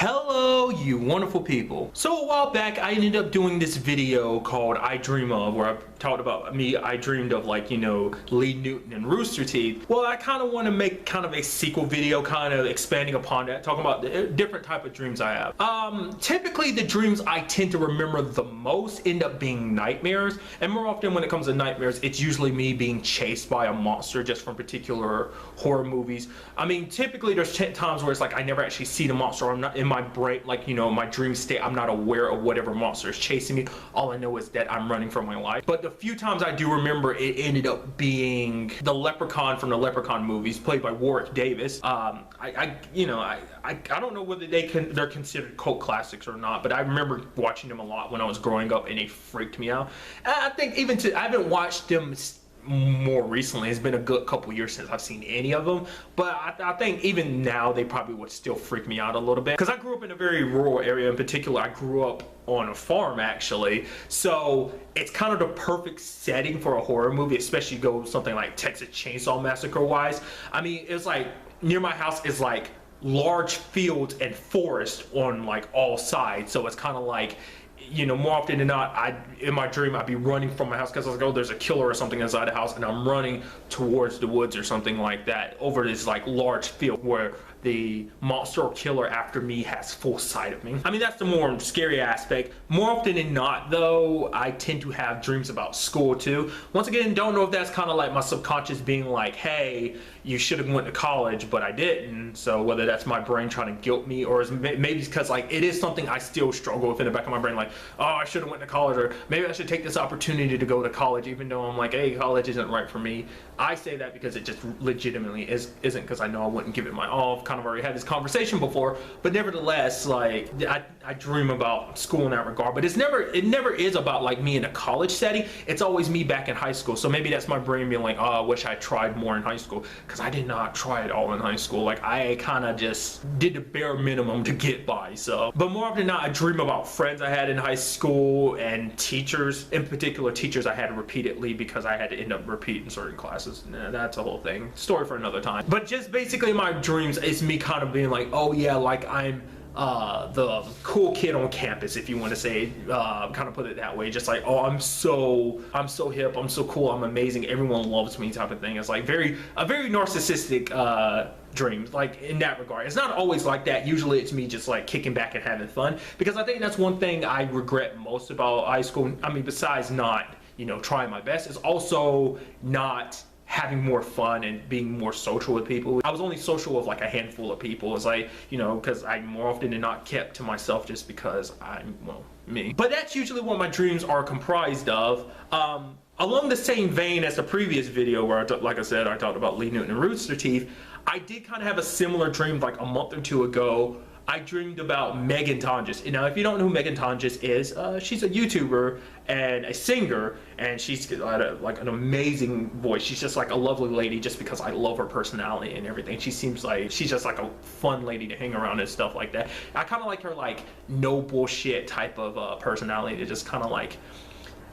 Hello, you wonderful people. So a while back, I ended up doing this video called I Dream Of, where I talked about I dreamed of, like, you know, Lee Newton and Rooster Teeth. Well, I kind of want to make kind of a sequel video, kind of expanding upon that, talking about the different type of dreams I have. Typically the dreams I tend to remember the most end up being nightmares, and more often when it comes to nightmares, it's usually me being chased by a monster just from particular horror movies. I mean, typically there's times where it's like I never actually see the monster, or I'm not in my brain, like, you know, my dream state, I'm not aware of whatever monster is chasing me. All I know is that I'm running for my life. But the few times I do remember, it ended up being the leprechaun from the Leprechaun movies, played by Warwick Davis. I don't know whether they're considered cult classics or not, but I remember watching them a lot when I was growing up, and they freaked me out. And I think I haven't watched them more recently. It's been a good couple years since I've seen any of them, but I think even now they probably would still freak me out a little bit, because I grew up in a very rural area. In particular, I grew up on a farm, actually, so it's kind of the perfect setting for a horror movie, especially go something like Texas Chainsaw Massacre wise. I mean, it's like near my house is like large fields and forest on like all sides, so it's kind of like, you know, more often than not, in my dream I'd be running from my house because I was like, oh, there's a killer or something inside the house, and I'm running towards the woods or something like that over this like large field where the monster or killer after me has full sight of me. I mean, that's the more scary aspect. More often than not, though, I tend to have dreams about school too. Once again, don't know if that's kind of like my subconscious being like, hey, you should have went to college, but I didn't. So whether that's my brain trying to guilt me, or maybe it's because like it is something I still struggle with in the back of my brain, like, oh, I should have went to college, or maybe I should take this opportunity to go to college, even though I'm like, hey, college isn't right for me. I say that because it just legitimately isn't, because I know I wouldn't give it my all. I've kind of already had this conversation before, but nevertheless, like, I dream about school in that regard, but it never is about like me in a college setting. It's always me back in high school. So maybe that's my brain being like, oh, I wish I tried more in high school, because I did not try it all in high school. Like, I kind of just did the bare minimum to get by. So, but more often than not, I dream about friends I had in high school and teachers, in particular teachers I had repeatedly, because I had to end up repeating certain classes. Nah, that's a whole thing, story for another time. But just basically my dreams, it's me kind of being like, oh yeah, like I'm the cool kid on campus, if you want to say, kind of put it that way. Just like, oh, I'm so hip, I'm so cool, I'm amazing, everyone loves me type of thing. It's like a very narcissistic dreams, like, in that regard. It's not always like that. Usually it's me just like kicking back and having fun, because I think that's one thing I regret most about high school. I mean, besides not, you know, trying my best, is also not having more fun and being more social with people. I was only social with like a handful of people. It's like, you know, because I more often than not kept to myself just because I'm, well, me. But that's usually what my dreams are comprised of. Along the same vein as the previous video where like I said, I talked about Lee Newton and Rooster Teeth, I did kind of have a similar dream like a month or two ago. I dreamed about Meghan Tonjes. Now, if you don't know who Meghan Tonjes is, she's a YouTuber and a singer, and she's got like an amazing voice. She's just like a lovely lady, just because I love her personality and everything. She seems like she's just like a fun lady to hang around and stuff like that. I kind of like her like no bullshit type of personality, to just kind of like,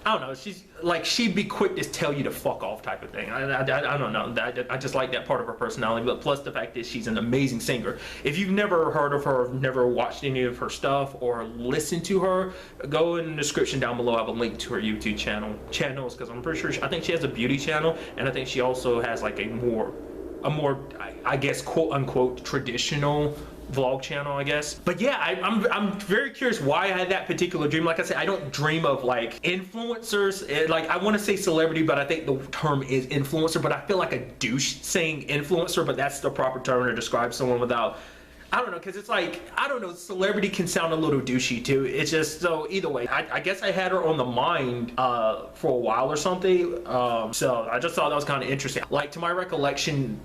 I don't know, she's like, she'd be quick to tell you to fuck off type of thing. I don't know, I just like that part of her personality, but plus the fact that she's an amazing singer. If you've never heard of her, never watched any of her stuff, or listened to her, go in the description down below. I have a link to her YouTube channels, because I'm pretty sure, I think she has a beauty channel, and I think she also has like a more, I guess, quote unquote, traditional vlog channel, I guess. But yeah, I'm very curious why I had that particular dream. Like I said, I don't dream of like influencers. Like, I want to say celebrity, but I think the term is influencer, but I feel like a douche saying influencer, but that's the proper term to describe someone without, I don't know, because it's like, I don't know, celebrity can sound a little douchey too. It's just, so either way, I guess I had her on the mind for a while or something. So I just thought that was kind of interesting. Like, to my recollection,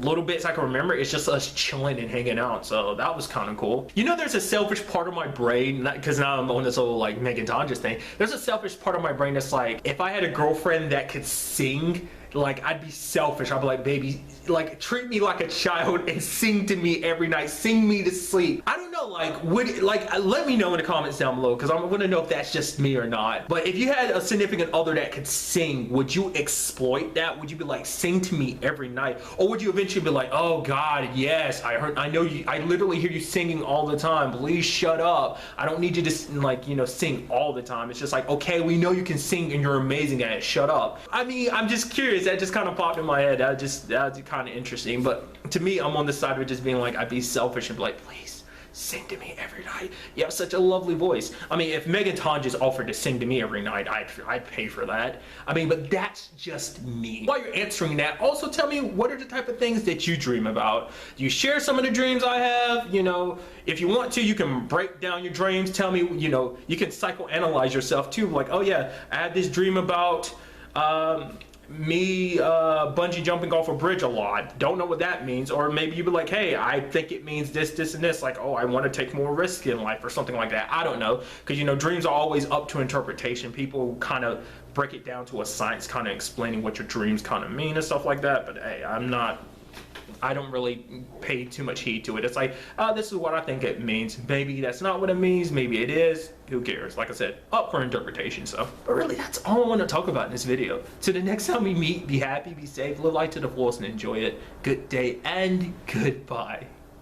little bits I can remember, it's just us chilling and hanging out. So that was kind of cool. You know, there's a selfish part of my brain, because now I'm on this whole like Meghan Tonjes thing. There's a selfish part of my brain that's like, if I had a girlfriend that could sing like I'd be selfish. I'd be like, baby, like treat me like a child and sing to me every night, sing me to sleep. I don't know, like let me know in the comments down below, because I want to know if that's just me or not. But if you had a significant other that could sing, would you exploit that? Would you be like, sing to me every night? Or would you eventually be like, oh God, yes, I know you, I literally hear you singing all the time, please shut up, I don't need you to, like, you know, sing all the time. It's just like, okay, we know you can sing and you're amazing at it, shut up. I mean, I'm just curious, that just kind of popped in my head. That's kind of interesting. But to me, I'm on the side of just being like, I'd be selfish and be like, please sing to me every night. You have such a lovely voice. I mean, if Meghan Tonjes offered to sing to me every night, I'd pay for that. I mean, but that's just me. While you're answering that, also tell me, what are the type of things that you dream about? Do you share some of the dreams I have? You know, if you want to, you can break down your dreams. Tell me, you know, you can psychoanalyze yourself too. Like, oh yeah, I had this dream about me bungee jumping off a bridge a lot. Don't know what that means. Or maybe you'd be like, hey, I think it means this, this, and this. Like, oh, I want to take more risk in life or something like that. I don't know. Because, you know, dreams are always up to interpretation. People kind of break it down to a science, kind of explaining what your dreams kind of mean and stuff like that. But hey, I don't really pay too much heed to it. It's like, this is what I think it means. Maybe that's not what it means. Maybe it is. Who cares? Like I said, up for interpretation. So, but really, that's all I want to talk about in this video. So the next time we meet, be happy, be safe, live life to the fullest, and enjoy it. Good day and goodbye.